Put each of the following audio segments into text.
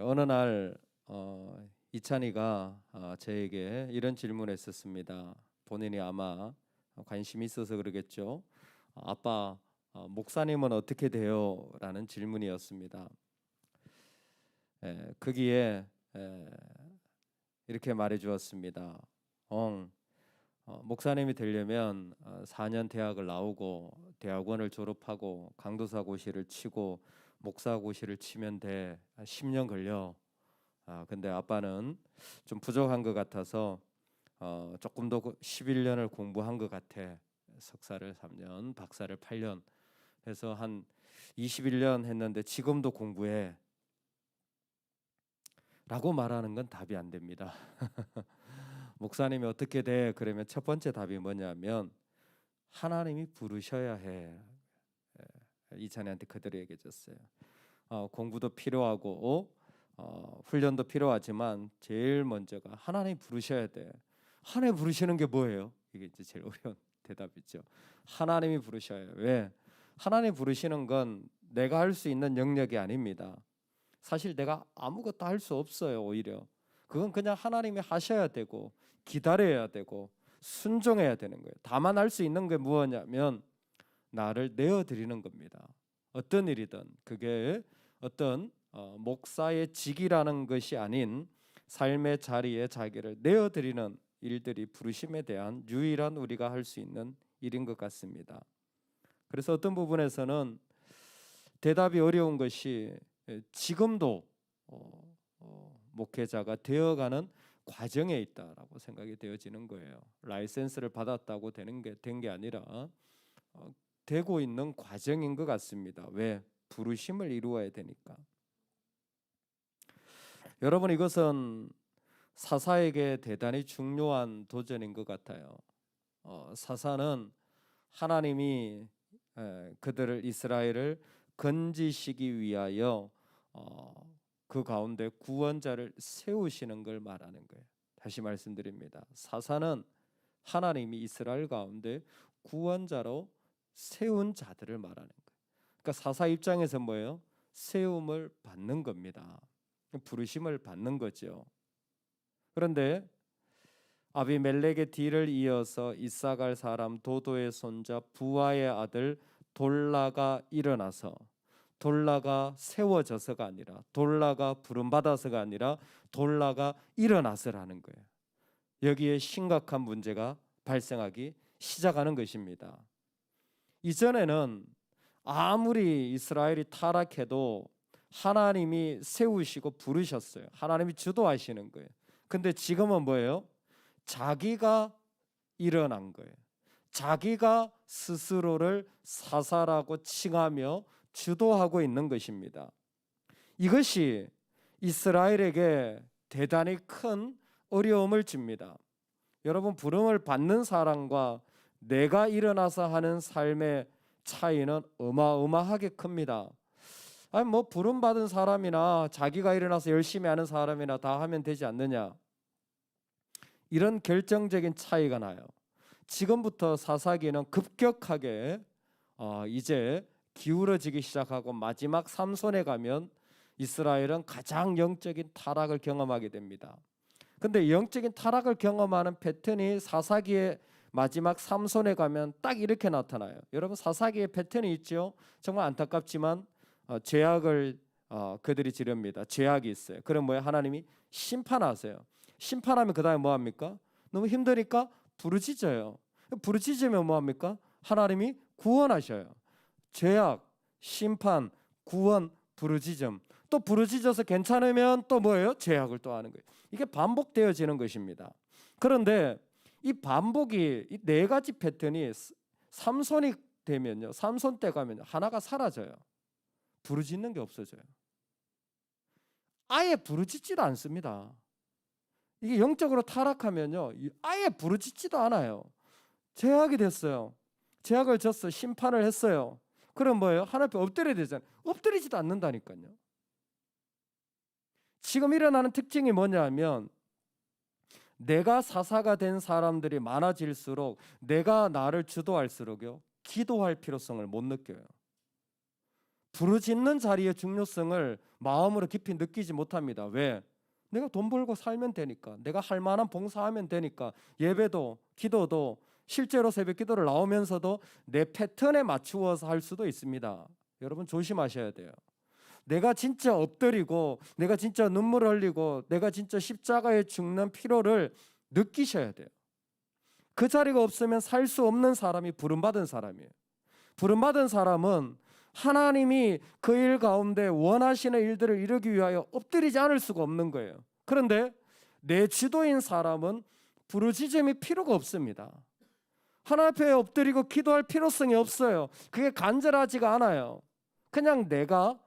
어느 날 이찬이가 저에게 이런 질문을 했었습니다. 본인이 아마 관심이 있어서 그러겠죠. 아빠, 목사님은 어떻게 돼요? 라는 질문이었습니다. 거기에 이렇게 말해 주었습니다. 목사님이 되려면 4년 대학을 나오고 대학원을 졸업하고 강도사고시를 치고 목사고시를 치면 돼. 10년 걸려. 근데 아빠는 좀 부족한 것 같아서 조금 더 11년을 공부한 것 같아. 석사를 3년, 박사를 8년 해서 한 21년 했는데 지금도 공부해. 라고 말하는 건 답이 안 됩니다. 목사님이 어떻게 돼? 그러면 첫 번째 답이 뭐냐면 하나님이 부르셔야 해. 이찬이한테 그대로 얘기해 줬어요. 공부도 필요하고 훈련도 필요하지만 제일 먼저가 하나님 부르셔야 돼. 하나님 부르시는 게 뭐예요? 이게 이제 제일 어려운 대답이죠. 하나님이 부르셔야 해요. 왜? 하나님 부르시는 건 내가 할 수 있는 영역이 아닙니다. 사실 내가 아무것도 할 수 없어요. 오히려 그건 그냥 하나님이 하셔야 되고 기다려야 되고 순종해야 되는 거예요. 다만 할 수 있는 게 무엇이냐면 나를 내어드리는 겁니다. 어떤 일이든 그게 어떤 목사의 직이라는 것이 아닌 삶의 자리에 자기를 내어드리는 일들이 부르심에 대한 유일한 우리가 할 수 있는 일인 것 같습니다. 그래서 어떤 부분에서는 대답이 어려운 것이 지금도 목회자가 되어가는 과정에 있다라고 생각이 되어지는 거예요. 라이센스를 받았다고 된 게 아니라 되고 있는 과정인 것 같습니다. 왜? 부르심을 이루어야 되니까. 여러분, 이것은 사사에게 대단히 중요한 도전인 것 같아요. 사사는 하나님이 그들을 이스라엘을 건지시기 위하여 그 가운데 구원자를 세우시는 걸 말하는 거예요. 다시 말씀드립니다. 사사는 하나님이 이스라엘 가운데 구원자로 세운 자들을 말하는 거예요. 그러니까 사사 입장에서 뭐예요? 세움을 받는 겁니다. 부르심을 받는 거죠. 그런데 아비멜렉의 뒤를 이어서 이사갈 사람 도도의 손자 부하의 아들 돌라가 일어나서, 돌라가 세워져서가 아니라 돌라가 부름받아서가 아니라 돌라가 일어나서라는 거예요. 여기에 심각한 문제가 발생하기 시작하는 것입니다. 이전에는 아무리 이스라엘이 타락해도 하나님이 세우시고 부르셨어요. 하나님이 주도하시는 거예요. 근데 지금은 뭐예요? 자기가 일어난 거예요. 자기가 스스로를 사사라고 칭하며 주도하고 있는 것입니다. 이것이 이스라엘에게 대단히 큰 어려움을 줍니다. 여러분, 부름을 받는 사람과 내가 일어나서 하는 삶의 차이는 어마어마하게 큽니다. 아니 뭐 부름 받은 사람이나 자기가 일어나서 열심히 하는 사람이나 다 하면 되지 않느냐, 이런 결정적인 차이가 나요. 지금부터 사사기는 급격하게 이제 기울어지기 시작하고 마지막 삼손에 가면 이스라엘은 가장 영적인 타락을 경험하게 됩니다. 근데 영적인 타락을 경험하는 패턴이 사사기의 마지막 삼손에 가면 딱 이렇게 나타나요. 여러분, 사사기의 패턴이 있죠. 정말 안타깝지만 죄악을 그들이 지릅니다. 죄악이 있어요. 그럼 뭐예요? 하나님이 심판하세요. 심판하면 그 다음에 뭐합니까? 너무 힘드니까 부르짖어요. 부르짖으면 뭐합니까? 하나님이 구원하셔요. 죄악, 심판, 구원, 부르짖음. 또 부르짖어서 괜찮으면 또 뭐예요? 죄악을 또 하는 거예요. 이게 반복되어지는 것입니다. 그런데 이 반복이, 이 네 가지 패턴이 삼손이 되면요, 삼손 때 가면 하나가 사라져요. 부르짖는 게 없어져요. 아예 부르짖지도 않습니다. 이게 영적으로 타락하면요, 아예 부르짖지도 않아요. 죄악이 됐어요. 죄악을 졌어. 심판을 했어요. 그럼 뭐예요? 하나님 앞에 엎드려야 되잖아요. 엎드리지도 않는다니까요. 지금 일어나는 특징이 뭐냐면, 내가 사사가 된 사람들이 많아질수록 내가 나를 주도할수록요, 기도할 필요성을 못 느껴요. 부르짖는 자리의 중요성을 마음으로 깊이 느끼지 못합니다. 왜? 내가 돈 벌고 살면 되니까, 내가 할 만한 봉사하면 되니까, 예배도 기도도 실제로 새벽 기도를 나오면서도 내 패턴에 맞추어서 할 수도 있습니다. 여러분 조심하셔야 돼요. 내가 진짜 엎드리고 내가 진짜 눈물 흘리고 내가 진짜 십자가에 죽는 필요를 느끼셔야 돼요. 그 자리가 없으면 살 수 없는 사람이 부름받은 사람이에요. 부름받은 사람은 하나님이 그 일 가운데 원하시는 일들을 이루기 위하여 엎드리지 않을 수가 없는 거예요. 그런데 내 지도인 사람은 부르짖음이 필요가 없습니다. 하나님 앞에 엎드리고 기도할 필요성이 없어요. 그게 간절하지가 않아요. 그냥 내가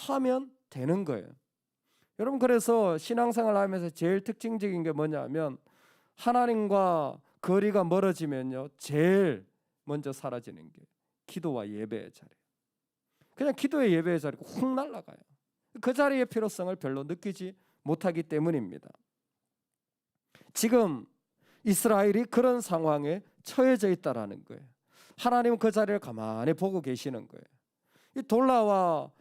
하면 되는 거예요. 여러분, 그래서 신앙생활 하면서 제일 특징적인 게 뭐냐면 하나님과 거리가 멀어지면요, 제일 먼저 사라지는 게 기도와 예배의 자리. 그냥 기도의 예배의 자리가 훅 날아가요. 그 자리의 필요성을 별로 느끼지 못하기 때문입니다. 지금 이스라엘이 그런 상황에 처해져 있다라는 거예요. 하나님은 그 자리를 가만히 보고 계시는 거예요. 이 돌라와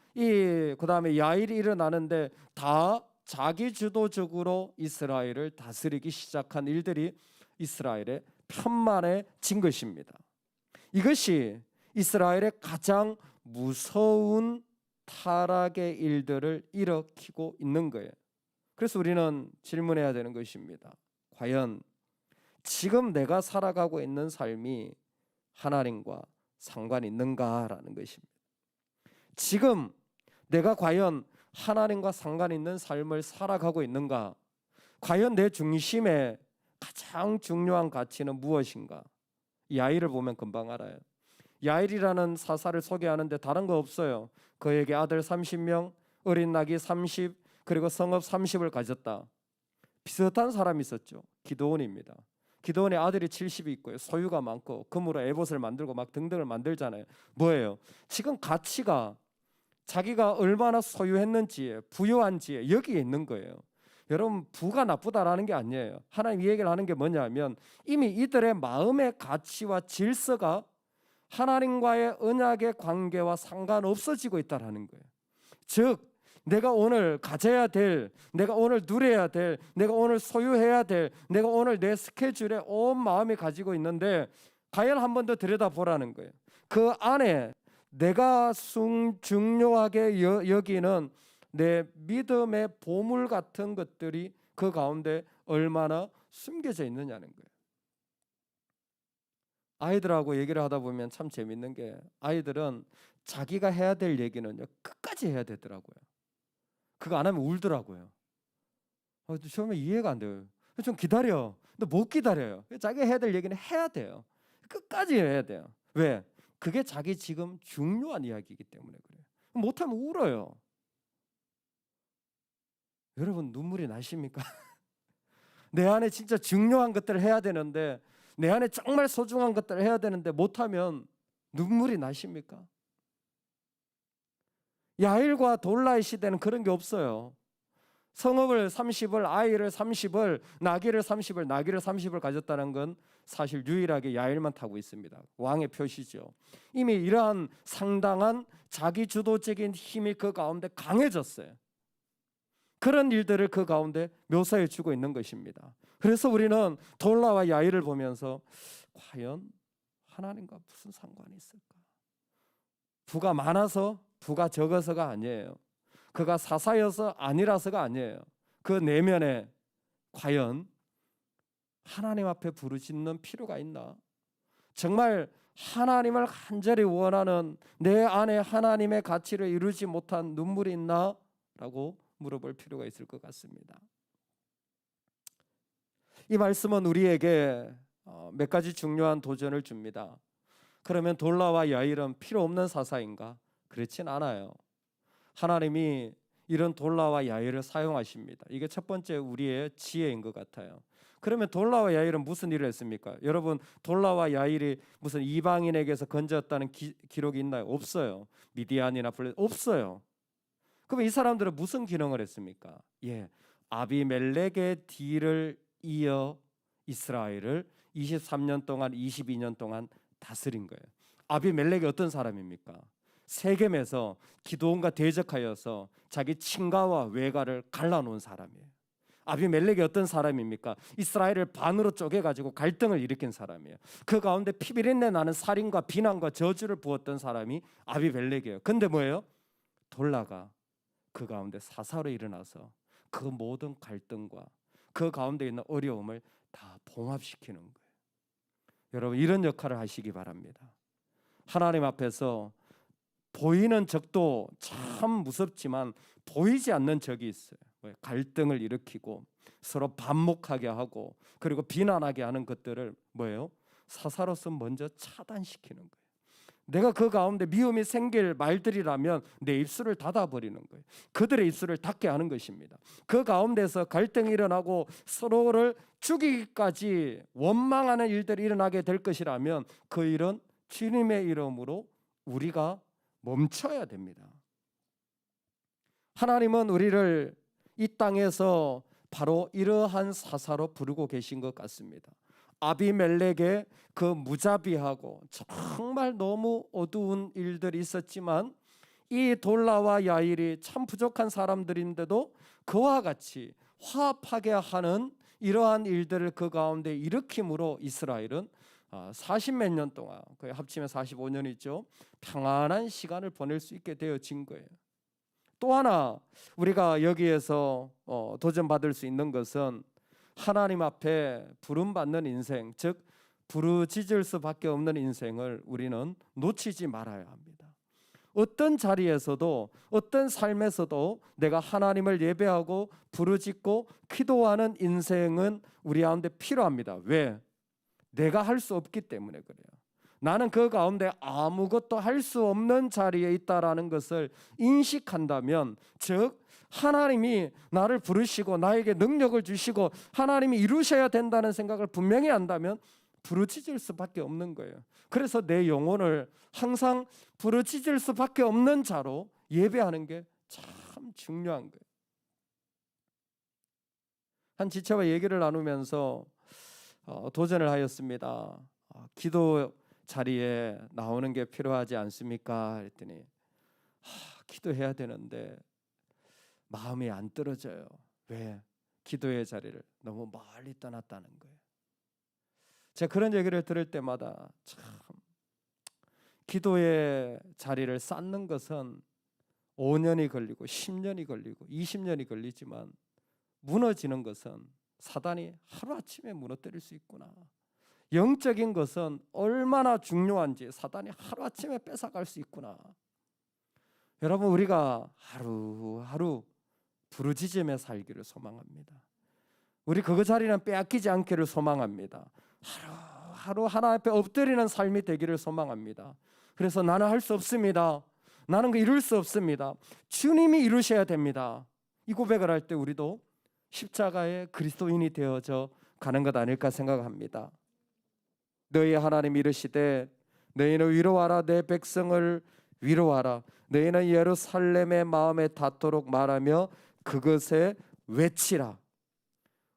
그다음에 야일이 일어나는데 다 자기 주도적으로 이스라엘을 다스리기 시작한 일들이 이스라엘의 편만해진 것입니다. 이것이 이스라엘의 가장 무서운 타락의 일들을 일으키고 있는 거예요. 그래서 우리는 질문해야 되는 것입니다. 과연 지금 내가 살아가고 있는 삶이 하나님과 상관이 있는가라는 것입니다. 지금 내가 과연 하나님과 상관 있는 삶을 살아가고 있는가? 과연 내 중심에 가장 중요한 가치는 무엇인가? 야일을 보면 금방 알아요. 야일이라는 사사를 소개하는데 다른 거 없어요. 그에게 아들 30명, 어린 낙이 30, 그리고 성읍 30을 가졌다. 비슷한 사람이 있었죠. 기드온입니다. 기드온의 아들이 70이 있고요. 소유가 많고 금으로 에봇을 만들고 막 등등을 만들잖아요. 뭐예요? 지금 가치가 자기가 얼마나 소유했는지에, 부유한지에 여기에 있는 거예요. 여러분, 부가 나쁘다라는 게 아니에요. 하나님 이 얘기를 하는 게 뭐냐면 이미 이들의 마음의 가치와 질서가 하나님과의 언약의 관계와 상관없어지고 있다라는 거예요. 즉 내가 오늘 가져야 될, 내가 오늘 누려야 될, 내가 오늘 소유해야 될, 내가 오늘 내 스케줄에 온 마음이 가지고 있는데 과연 한 번 더 들여다보라는 거예요. 그 안에 내가 중요하게 여기는 내 믿음의 보물 같은 것들이 그 가운데 얼마나 숨겨져 있느냐는 거예요. 아이들하고 얘기를 하다 보면 참 재밌는 게 아이들은 자기가 해야 될 얘기는요 끝까지 해야 되더라고요. 그거 안 하면 울더라고요. 처음에 이해가 안 돼요. 좀 기다려. 근데 못 기다려요. 자기가 해야 될 얘기는 해야 돼요. 끝까지 해야 돼요. 왜? 그게 자기 지금 중요한 이야기이기 때문에 그래요. 못하면 울어요. 여러분 눈물이 나십니까? 내 안에 진짜 중요한 것들을 해야 되는데, 내 안에 정말 소중한 것들을 해야 되는데 못하면 눈물이 나십니까? 야일과 돌라의 시대는 그런 게 없어요. 성읍을 30을, 아이를 30을, 나귀를 30을, 나귀를 30을 가졌다는 건 사실 유일하게 야일만 타고 있습니다. 왕의 표시죠. 이미 이러한 상당한 자기 주도적인 힘이 그 가운데 강해졌어요. 그런 일들을 그 가운데 묘사해 주고 있는 것입니다. 그래서 우리는 돌라와 야일을 보면서 과연 하나님과 무슨 상관이 있을까? 부가 많아서, 부가 적어서가 아니에요. 그가 사사여서 아니라서가 아니에요. 그 내면에 과연 하나님 앞에 부르짖는 필요가 있나? 정말 하나님을 간절히 원하는, 내 안에 하나님의 가치를 이루지 못한 눈물이 있나? 라고 물어볼 필요가 있을 것 같습니다. 이 말씀은 우리에게 몇 가지 중요한 도전을 줍니다. 그러면 돌라와 야일은 필요 없는 사사인가? 그렇진 않아요. 하나님이 이런 돌라와 야일을 사용하십니다. 이게 첫 번째 우리의 지혜인 것 같아요. 그러면 돌라와 야일은 무슨 일을 했습니까? 여러분, 돌라와 야일이 무슨 이방인에게서 건졌다는 기록이 있나요? 없어요. 미디안이나 블레 없어요. 그럼 이 사람들은 무슨 기능을 했습니까? 아비멜렉의 뒤를 이어 이스라엘을 23년 동안, 22년 동안 다스린 거예요. 아비멜렉이 어떤 사람입니까? 세겜에서 기드온과 대적하여서 자기 친가와 외가를 갈라놓은 사람이에요. 아비멜렉이 어떤 사람입니까? 이스라엘을 반으로 쪼개가지고 갈등을 일으킨 사람이에요. 그 가운데 피비린내 나는 살인과 비난과 저주를 부었던 사람이 아비멜렉이에요. 근데 뭐예요? 돌라가 그 가운데 사사로 일어나서 그 모든 갈등과 그 가운데 있는 어려움을 다 봉합시키는 거예요. 여러분, 이런 역할을 하시기 바랍니다. 하나님 앞에서 보이는 적도 참 무섭지만 보이지 않는 적이 있어요. 갈등을 일으키고 서로 반목하게 하고 그리고 비난하게 하는 것들을 뭐예요? 사사로서 먼저 차단시키는 거예요. 내가 그 가운데 미움이 생길 말들이라면 내 입술을 닫아버리는 거예요. 그들의 입술을 닫게 하는 것입니다. 그 가운데서 갈등이 일어나고 서로를 죽이기까지 원망하는 일들이 일어나게 될 것이라면 그 일은 주님의 이름으로 우리가 멈춰야 됩니다. 하나님은 우리를 이 땅에서 바로 이러한 사사로 부르고 계신 것 같습니다. 아비멜렉의 그 무자비하고 정말 너무 어두운 일들이 있었지만 이 돌라와 야일이 참 부족한 사람들인데도 그와 같이 화합하게 하는 이러한 일들을 그 가운데 일으킴으로 이스라엘은 40몇 년 동안, 거의 합치면 45년이죠. 평안한 시간을 보낼 수 있게 되어진 거예요. 또 하나 우리가 여기에서 도전받을 수 있는 것은 하나님 앞에 부름받는 인생, 즉 부르짖을 수밖에 없는 인생을 우리는 놓치지 말아야 합니다. 어떤 자리에서도 어떤 삶에서도 내가 하나님을 예배하고 부르짖고 기도하는 인생은 우리 가운데 필요합니다. 왜? 내가 할 수 없기 때문에 그래요. 나는 그 가운데 아무것도 할 수 없는 자리에 있다라는 것을 인식한다면, 즉 하나님이 나를 부르시고 나에게 능력을 주시고 하나님이 이루셔야 된다는 생각을 분명히 한다면 부르짖을 수밖에 없는 거예요. 그래서 내 영혼을 항상 부르짖을 수밖에 없는 자로 예배하는 게 참 중요한 거예요. 한 지체와 얘기를 나누면서 도전을 하였습니다. 기도 자리에 나오는 게 필요하지 않습니까? 그랬더니 기도해야 되는데 마음이 안 떨어져요. 왜? 기도의 자리를 너무 멀리 떠났다는 거예요. 제가 그런 얘기를 들을 때마다 참 기도의 자리를 쌓는 것은 5년이 걸리고 10년이 걸리고 20년이 걸리지만 무너지는 것은 사단이 하루아침에 무너뜨릴 수 있구나. 영적인 것은 얼마나 중요한지 사단이 하루아침에 뺏어갈 수 있구나. 여러분, 우리가 하루하루 부르짖음에 살기를 소망합니다. 우리 그 자리는 빼앗기지 않기를 소망합니다. 하루하루 하나님 앞에 엎드리는 삶이 되기를 소망합니다. 그래서 나는 할 수 없습니다. 나는 그 이룰 수 없습니다. 주님이 이루셔야 됩니다. 이 고백을 할 때 우리도 십자가의 그리스도인이 되어져 가는 것 아닐까 생각합니다. 너희 하나님 이르시되 너희는 위로하라 내 백성을 위로하라 너희는 예루살렘의 마음에 닿도록 말하며 그것에 외치라.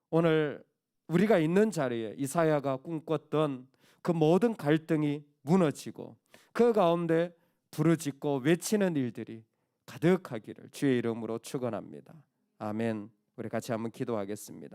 오늘 우리가 있는 자리에 이사야가 꿈꿨던 그 모든 갈등이 무너지고 그 가운데 부르짖고 외치는 일들이 가득하기를 주의 이름으로 축원합니다. 아멘. 우리 같이 한번 기도하겠습니다.